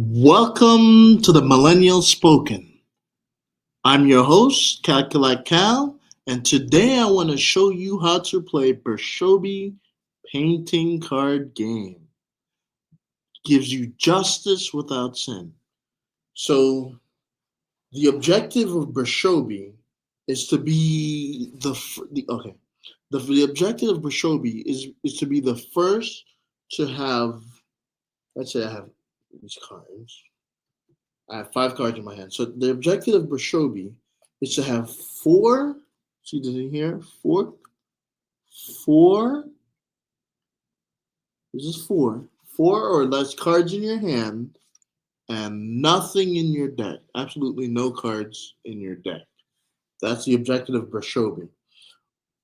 Welcome to the Millennial Spoken. I'm your host, Calculate Cal, and today I want to show you how to play BRUSHOBi painting card game. Gives you justice without sin. So the objective of BRUSHOBi is to be the objective of BRUSHOBi is to be the first to have. Let's say I have these cards. I have five cards in my hand. So the objective of BRUSHOBi is to have four. See this in here? Four. This is four. Four or less cards in your hand, and nothing in your deck. Absolutely no cards in your deck. That's the objective of BRUSHOBi.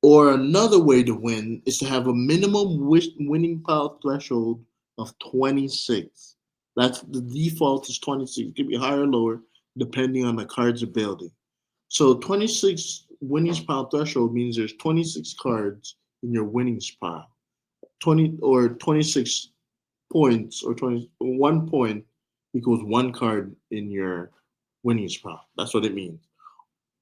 Or another way to win is to have a minimum winning pile threshold of 26. That's the default is 26. It can be higher or lower depending on the card's ability. So 26 winnings pile threshold means there's 26 cards in your winnings pile. 20 or 26 points or 21 point equals one card in your winnings pile. That's what it means.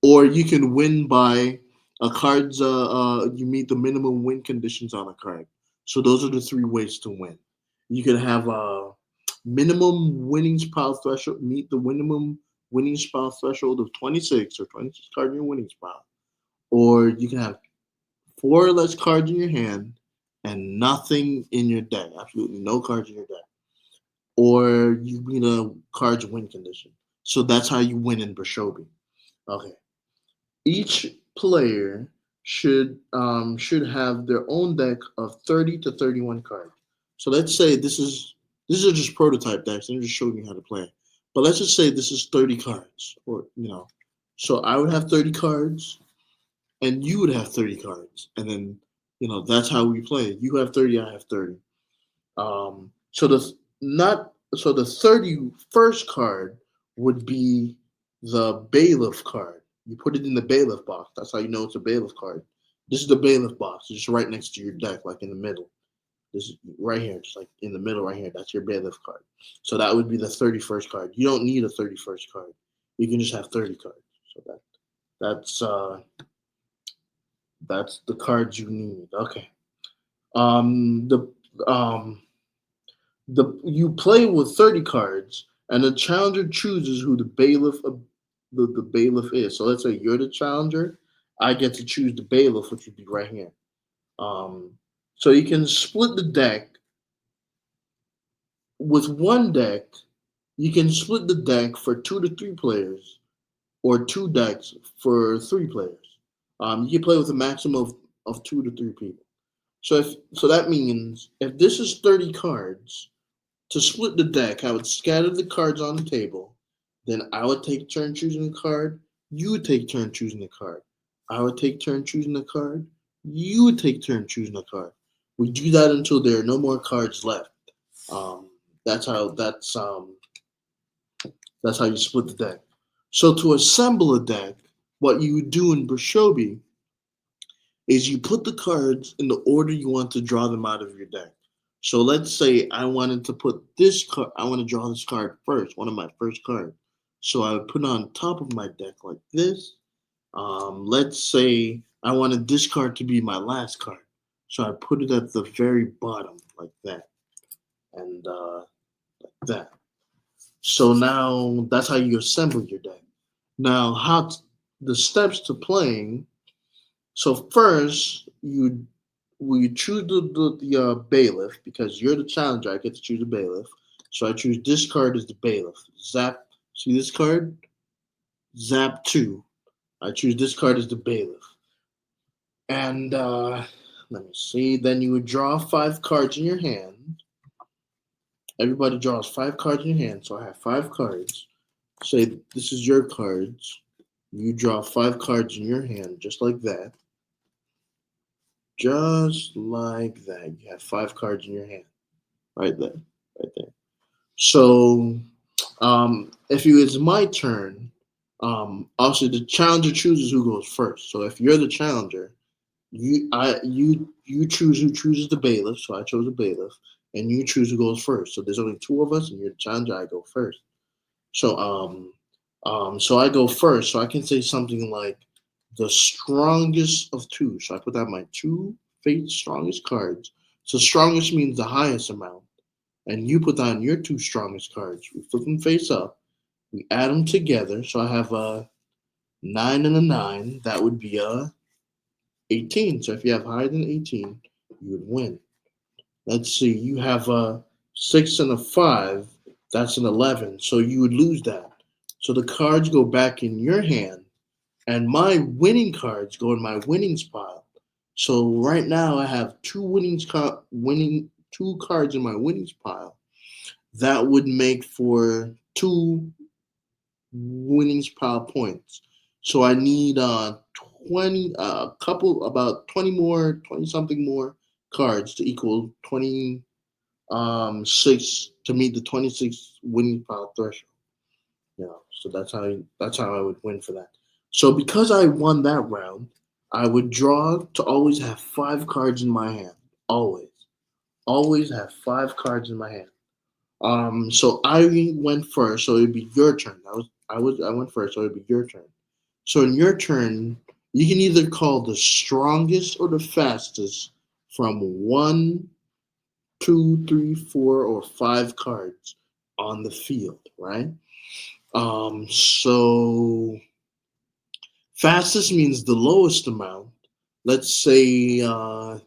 Or you can win by a card's you meet the minimum win conditions on a card. So those are the three ways to win. You can have a minimum winnings pile threshold, meet the minimum winnings pile threshold of 26 or 26 cards in your winnings pile. Or you can have four or less cards in your hand and nothing in your deck. Absolutely no cards in your deck. Or you meet a card's win condition. So that's how you win in BRUSHOBi. Okay. Each player should have their own deck of 30 to 31 cards. So let's say these are just prototype decks. I'm just showing you how to play. But let's just say this is 30 cards, or so I would have 30 cards, and you would have 30 cards, and then that's how we play. You have 30, I have 30. So the 31st card would be the bailiff card. You put it in the bailiff box. That's how you know it's a bailiff card. This is the bailiff box. It's just right next to your deck, like in the middle. This is right here, just like in the middle right here. That's your bailiff card. So that would be the 31st card. You don't need a 31st card. You can just have 30 cards. So that's that's the cards you need. Okay. The um you play with 30 cards, and the challenger chooses who the bailiff is. So let's say you're the challenger, I get to choose the bailiff, which would be right here. Um, so you can split the deck with one deck. You can split the deck for 2 to 3 players, or two decks for 3 players. You can play with a maximum of 2 to 3 people. So that means if this is 30 cards, to split the deck, I would scatter the cards on the table. Then I would take turn choosing a card. You would take turn choosing a card. I would take turn choosing a card. You would take turn choosing a card. We do that until there are no more cards left. Um, that's how that's how you split the deck. So to assemble a deck, what you would do in BRUSHOBi is you put the cards in the order you want to draw them out of your deck. So let's say I wanted to put this card, I want to draw this card first, one of my first cards. So I would put it on top of my deck like this. Let's say I wanted this card to be my last card. So I put it at the very bottom like that. And like that. So now that's how you assemble your deck. Now, the steps to playing. So first, we choose the bailiff because you're the challenger. I get to choose the bailiff. So I choose this card as the bailiff. Zap. See this card? Zap 2. I choose this card as the bailiff. And let me see. Then you would draw 5 cards in your hand. Everybody draws 5 cards in your hand. So I have 5 cards. Say this is your cards. You draw 5 cards in your hand, just like that. Just like that. You have 5 cards in your hand. Right there. Right there. So if it's my turn, obviously the challenger chooses who goes first. So if you're the challenger, you choose who chooses the bailiff. So I chose the bailiff. and you choose who goes first. So there's only two of us, and you're the challenger. I go first. So so I go first. So I can say something like the strongest of two. So I put down my two face strongest cards. So strongest means the highest amount, and you put down your two strongest cards. We flip them face up. We add them together. So I have a 9 and a 9. That would be a 18. So if you have higher than 18, you would win. Let's see, you have a 6 and a 5. That's an 11. So you would lose that. So the cards go back in your hand, and my winning cards go in my winnings pile. So right now I have winning two cards in my winnings pile. That would make for two winnings pile points. So I need 20, a couple, about 20 more, 20 something more cards to equal 26 to meet the 26 winning pile threshold. So that's how I would win for that. So because I won that round, I would draw to always have five cards in my hand. Always, always have five cards in my hand. So I went first, so it'd be your turn. I went first, so it'd be your turn. So in your turn, you can either call the strongest or the fastest from one, two, three, four, or five cards on the field, right? So fastest means the lowest amount. Let's say the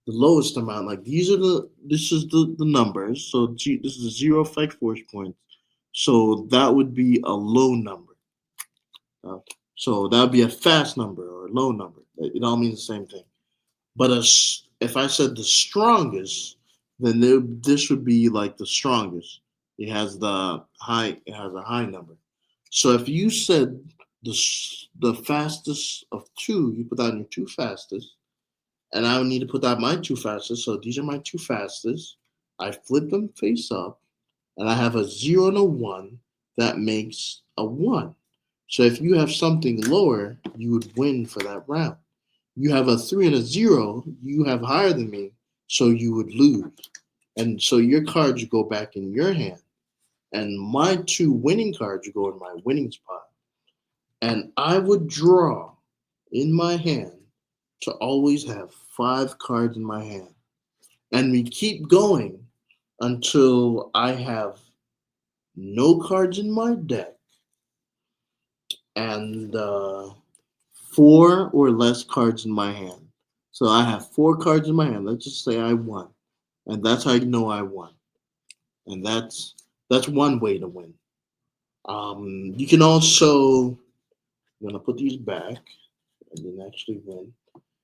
lowest amount. Like this is the numbers. So this is a zero effect force points. So that would be a low number. Uh, so that would be a fast number or a low number. It all means the same thing. But if I said the strongest, then this would be like the strongest. It has the high. It has a high number. So if you said the fastest of two, you put down your two fastest, and I would need to put down my two fastest. So these are my two fastest. I flip them face up, and I have a 0 and a 1. That makes a 1. So if you have something lower, you would win for that round. You have a 3 and a 0, you have higher than me, so you would lose. And so your cards go back in your hand, and my two winning cards go in my winnings pile. And I would draw in my hand to always have five cards in my hand. And we keep going until I have no cards in my deck and four or less cards in my hand. So I have four cards in my hand. Let's just say I won. And that's how you know I won. And that's one way to win. You can also, I'm gonna put these back and then actually win.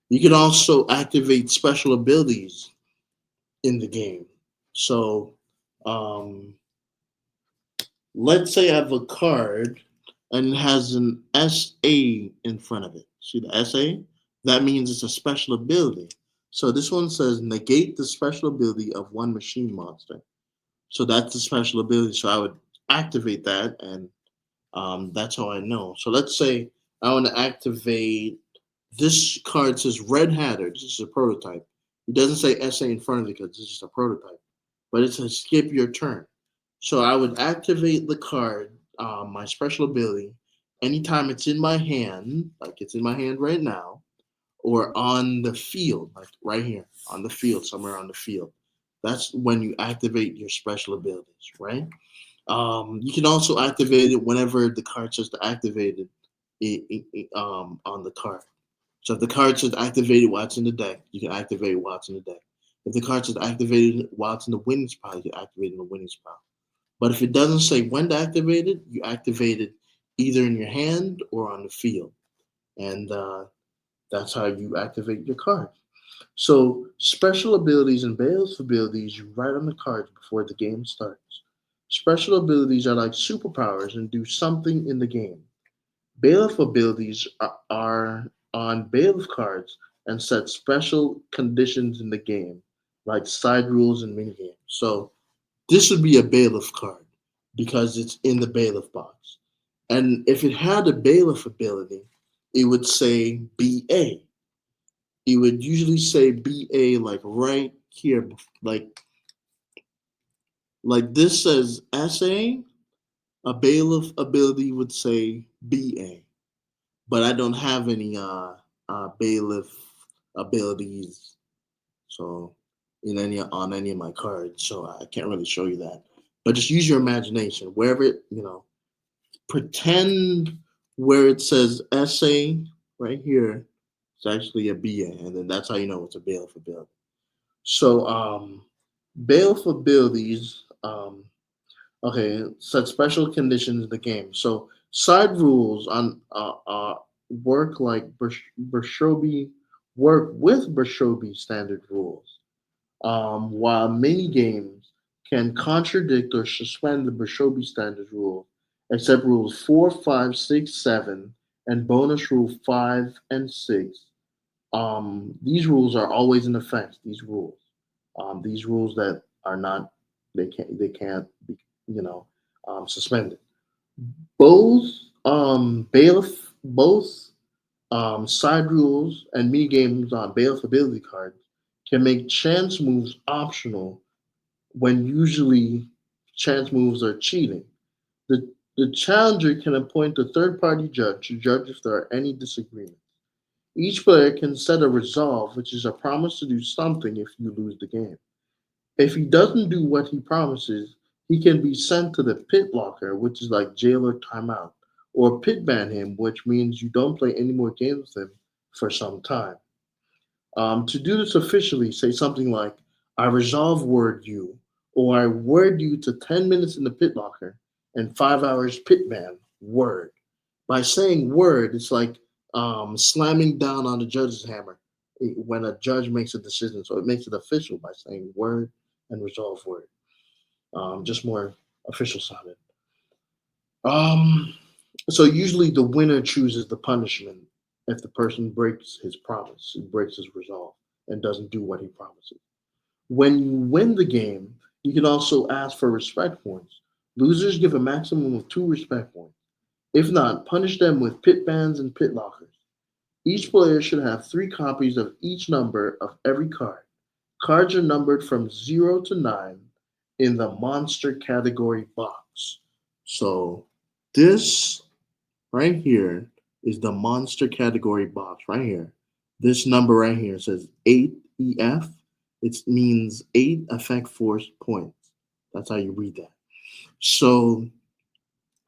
You can also activate special abilities in the game. So, um, let's say I have a card and it has an SA in front of it. See the SA? That means it's a special ability. So this one says negate the special ability of one machine monster. So that's the special ability. So I would activate that, and that's how I know. So let's say I want to activate this card says Red Hatter. This is a prototype. It doesn't say SA in front of it because it's just a prototype, but it says skip your turn. So I would activate the card, my special ability, anytime it's in my hand, like it's in my hand right now, or on the field, like right here on the field, somewhere on the field. That's when you activate your special abilities, right? You can also activate it whenever the card says to activate it on the card. So if the card says activated while it's in the deck, you can activate it while it's in the deck. If the card says activated while it's in the winnings pile, you can activate it in the winnings pile. But if it doesn't say when to activate it, you activate it either in your hand or on the field. And that's how you activate your card. So special abilities and bailiff abilities you write on the cards before the game starts. Special abilities are like superpowers and do something in the game. Bailiff abilities are on bailiff cards and set special conditions in the game, like side rules and minigames. So this would be a bailiff card because it's in the bailiff box. And if it had a bailiff ability, it would say BA. It would usually say BA like right here, like Like this says SA, a bailiff ability would say BA, but I don't have any bailiff abilities, so in any on any of my cards, so I can't really show you that. But just use your imagination. Wherever it, pretend where it says SA right here, it's actually a BA, and then that's how you know it's a bailiff ability. So bailiff abilities. Okay, set special conditions in the game. So side rules on work like Brushobi work with Brushobi standard rules. While many games can contradict or suspend the Brushobi standard rule, except rules 4, 5, 6, 7, and bonus rule 5 and 6. These rules are always in effect. These rules that are not, they can't be, you know, suspended. Both side rules and mini games on bailiff ability cards can make chance moves optional when usually chance moves are cheating. The challenger can appoint a third party judge to judge if there are any disagreements. Each player can set a resolve, which is a promise to do something if you lose the game. If he doesn't do what he promises, he can be sent to the pit locker, which is like jail or timeout, or pit ban him, which means you don't play any more games with him for some time. To do this officially, say something like, I resolve word you, or I word you to 10 minutes in the pit locker and 5 hours pit ban, word. By saying word, it's like slamming down on the judge's hammer when a judge makes a decision. So it makes it official by saying word and resolve word. Just more official sounding. Um, so usually the winner chooses the punishment if the person breaks his promise, breaks his resolve, and doesn't do what he promises. When you win the game, you can also ask for respect points. Losers give a maximum of 2 respect points. If not, punish them with pit bans and pit lockers. Each player should have 3 copies of each number of every card. Cards are numbered from 0 to 9 in the monster category box. So, this right here is the monster category box right here. This number right here says 8EF. It means 8 effect force points. That's how you read that. So,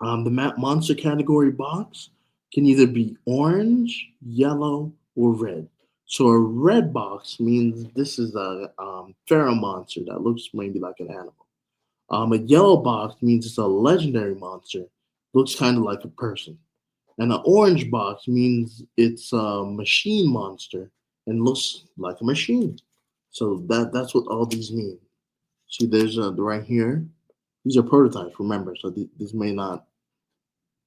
the monster category box can either be orange, yellow, or red. So a red box means this is a feral monster that looks maybe like an animal. A yellow box means it's a legendary monster, looks kind of like a person. And an orange box means it's a machine monster and looks like a machine. So that's what all these mean. See, there's right here. These are prototypes, remember. So these may not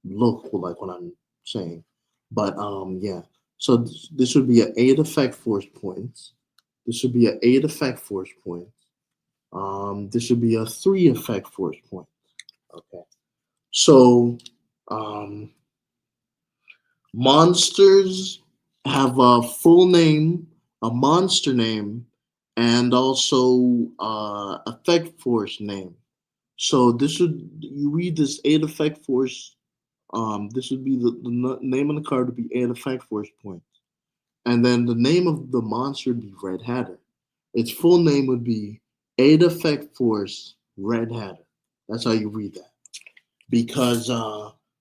look like what I'm saying. But yeah. So this would be an 8 effect force points. This would be an 8 effect force points. This would be a 3 effect force point. Okay. So um, monsters have a full name, a monster name, and also effect force name. So this would you read this 8 effect force. This would be the name of the card would be 8 effect force points, and then the name of the monster would be Red Hatter. Its full name would be 8 effect force Red Hatter. That's how you read that because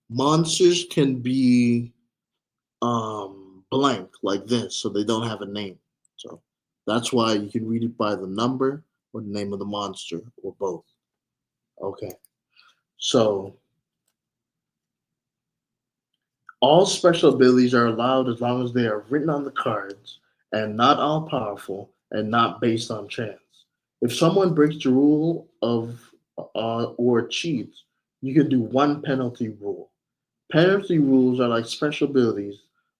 monsters can be blank like this, so they don't have a name. So that's why you can read it by the number or the name of the monster or both. Okay, so all special abilities are allowed as long as they are written on the cards and not all powerful and not based on chance. If someone breaks the rule of or cheats, you can do one penalty rule. Penalty rules are like special abilities,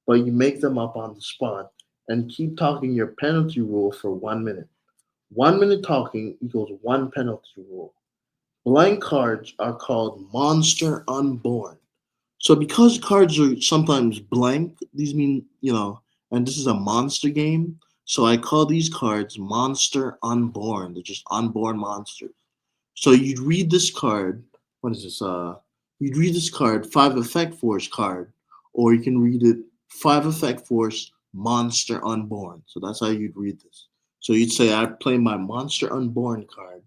but you make them up on the spot and keep talking your penalty rule for 1 minute. 1 minute talking equals one penalty rule. Blank cards are called Monster Unborn. So because cards are sometimes blank, these mean, and this is a monster game. So I call these cards Monster Unborn. They're just unborn monsters. So you'd read this card. What is this? You'd read this card, 5 effect force card, or you can read it 5 effect force monster unborn. So that's how you'd read this. So you'd say, I play my monster unborn card,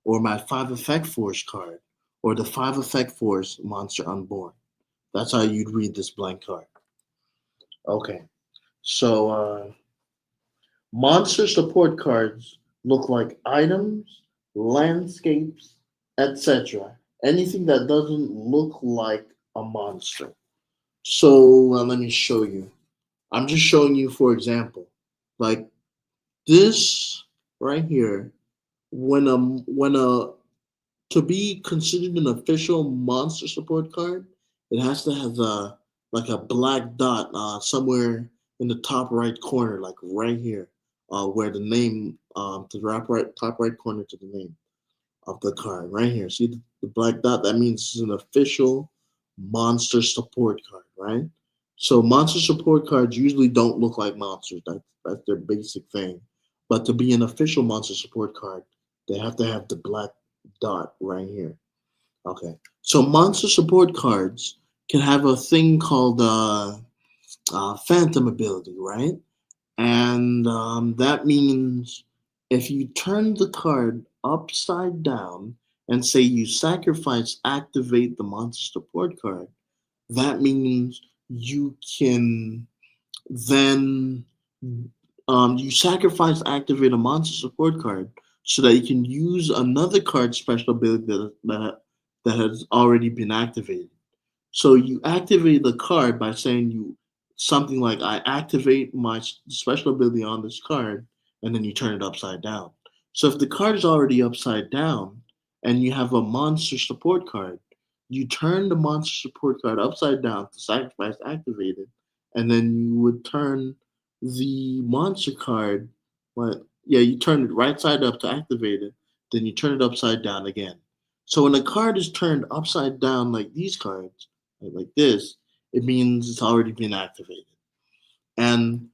or my 5 effect force card, or the 5 effect force monster unborn. That's how you'd read this blank card. Okay. So monster support cards look like items, landscapes, etc. Anything that doesn't look like a monster. So let me show you. I'm just showing you for example. Like this right here, when a to be considered an official monster support card, it has to have a black dot somewhere in the top right corner, like right here, where the name to the top right corner to the name of the card, right here. See the black dot? That means it's an official monster support card, right? So monster support cards usually don't look like monsters. That's their basic thing. But to be an official monster support card, they have to have the black dot right here. Okay. So monster support cards can have a thing called phantom ability, right? And that means if you turn the card upside down and say you sacrifice activate the monster support card, that means you can then you sacrifice activate a monster support card so that you can use another card special ability that has already been activated. So you activate the card by saying you something like I activate my special ability on this card, and then you turn it upside down. So if the card is already upside down and you have a monster support card, you turn the monster support card upside down to sacrifice activated, and then you would turn the monster card. What? Yeah, you turn it right side up to activate it, then you turn it upside down again. So when a card is turned upside down like these cards, like this, it means it's already been activated. And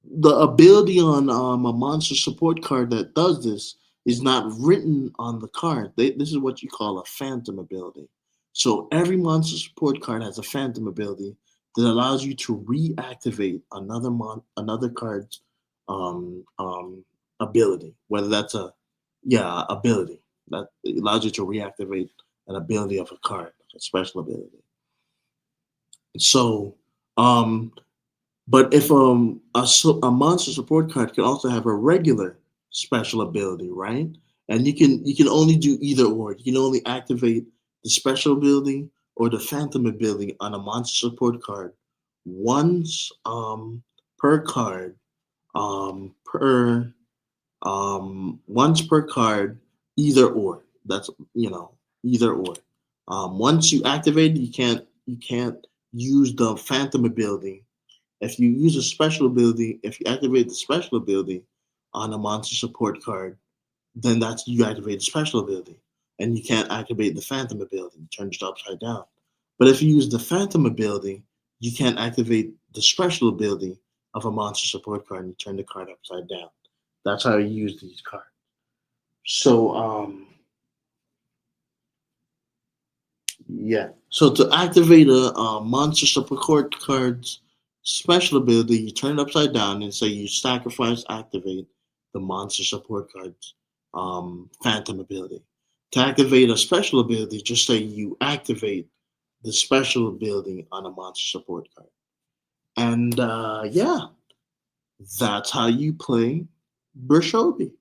the ability on a monster support card that does this is not written on the card. This is what you call a phantom ability. So every monster support card has a phantom ability that allows you to reactivate another card's ability, whether that's a ability that allows you to reactivate an ability of a card, a special ability. So um, but if a monster support card can also have a regular special ability, right? And you can only do either or. You can only activate the special ability or the phantom ability on a monster support card once per card per once per card, either or. That's either or. Once you activate, you can't use the phantom ability. If you use a special ability, if you activate the special ability on a monster support card, then that's you activate the special ability, and you can't activate the phantom ability. You turn it upside down. But if you use the phantom ability, you can't activate the special ability of a monster support card and you turn the card upside down. That's how you use these cards. So yeah. So to activate a monster support card's special ability, you turn it upside down and say you sacrifice activate the monster support card's phantom ability. To activate a special ability, just say you activate the special ability on a monster support card. And yeah, that's how you play BRUSHOBi.